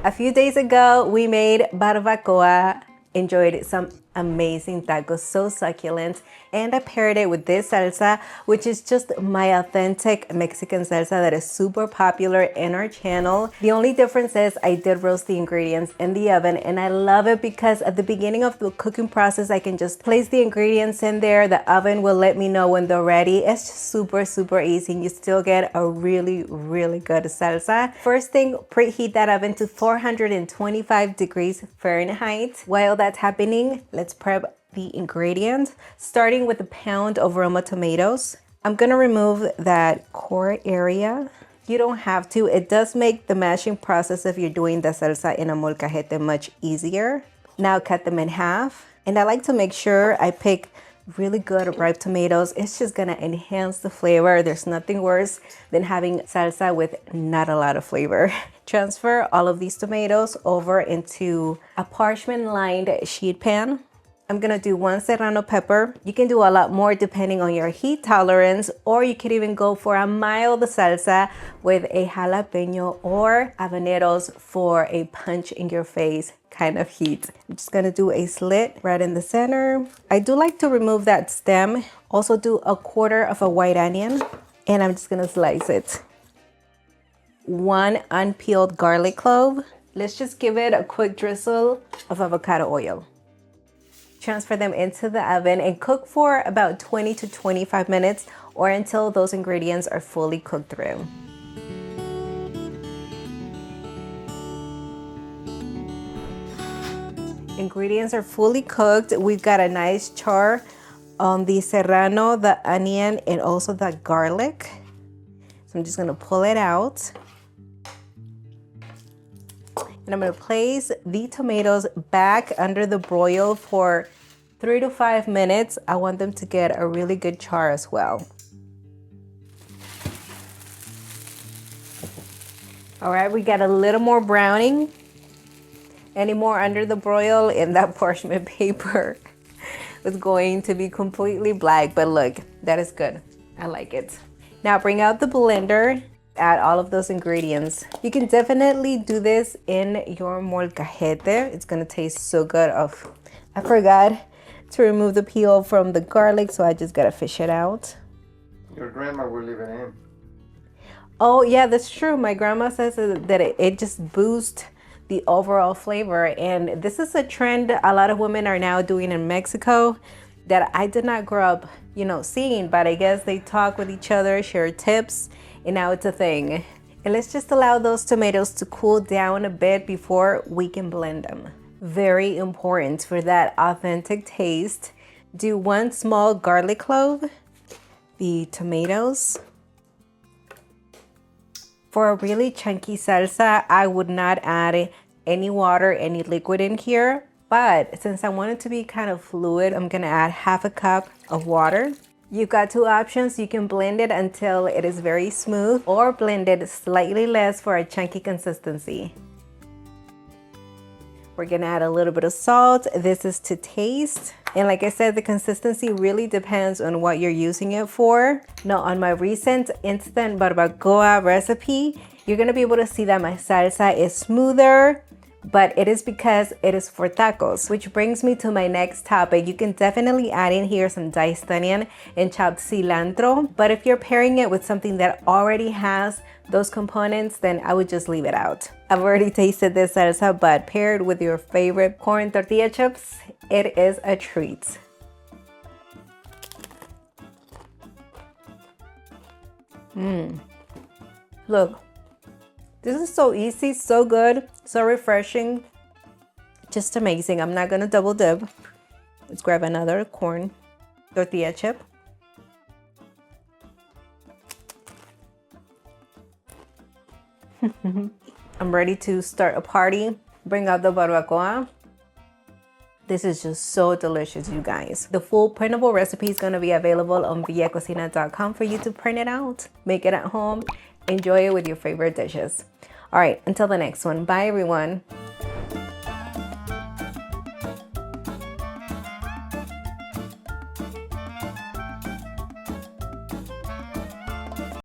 A few days ago, we made barbacoa, enjoyed some amazing tacos, so succulent, and I paired it with this salsa, which is just my authentic Mexican salsa that is super popular in our channel. The only difference is I did roast the ingredients in the oven, and I love it because at the beginning of the cooking process, I can just place the ingredients in there. The oven will let me know when they're ready. It's just super easy, and you still get a really good salsa. First thing, preheat that oven to 425 degrees Fahrenheit. While that's happening, let's prep the ingredients, starting with a pound of Roma tomatoes. I'm gonna remove that core area. You don't have to. It does make the mashing process if you're doing the salsa in a molcajete much easier. Now cut them in half. And I like to make sure I pick really good ripe tomatoes. It's just gonna enhance the flavor. There's nothing worse than having salsa with not a lot of flavor. Transfer all of these tomatoes over into a parchment lined sheet pan. I'm gonna do 1 serrano pepper. You can do a lot more depending on your heat tolerance, or you could even go for a mild salsa with a jalapeno or habaneros for a punch in your face kind of heat. I'm just gonna do a slit right in the center. I do like to remove that stem. Also do 1/4 of a white onion, and I'm just gonna slice it. 1 unpeeled garlic clove. Let's just give it a quick drizzle of avocado oil. Transfer them into the oven and cook for about 20 to 25 minutes or until those ingredients are fully cooked through. Ingredients are fully cooked. We've got a nice char on the serrano, the onion, and also the garlic. So I'm just gonna pull it out. And I'm gonna place the tomatoes back under the broil for 3 to 5 minutes. I want them to get a really good char as well. All right, we got a little more browning. Any more under the broil and that parchment paper is going to be completely black, but look, that is good. I like it. Now bring out the blender. Add all of those ingredients. You can definitely do this in your molcajete. It's gonna taste so good. I forgot to remove the peel from the garlic, so I just gotta fish it out. Your grandma will leave it in. Oh yeah, that's true. My grandma says that it just boosts the overall flavor, and this is a trend a lot of women are now doing in Mexico that I did not grow up, seeing, but I guess they talk with each other, share tips, and now it's a thing. And let's just allow those tomatoes to cool down a bit before we can blend them. Very important for that authentic taste. Do 1 small garlic clove, the tomatoes. For a really chunky salsa, I would not add any water, any liquid in here. But since I want it to be kind of fluid, I'm gonna add 1/2 cup of water. You've got 2 options. You can blend it until it is very smooth or blend it slightly less for a chunky consistency. We're gonna add a little bit of salt. This is to taste. And like I said, the consistency really depends on what you're using it for. Now on my recent instant barbacoa recipe, you're gonna be able to see that my salsa is smoother, but it is because it is for tacos, which brings me to my next topic. You can definitely add in here some diced onion and chopped cilantro, but if you're pairing it with something that already has those components, then I would just leave it out. I've already tasted this salsa, but paired with your favorite corn tortilla chips, it is a treat. Look. This is so easy, so good, so refreshing, just amazing. I'm not gonna double dip. Let's grab another corn tortilla chip. I'm ready to start a party. Bring out the barbacoa. This is just so delicious, you guys. The full printable recipe is gonna be available on villacocina.com for you to print it out, make it at home, enjoy it with your favorite dishes. All right, until the next one. Bye, everyone.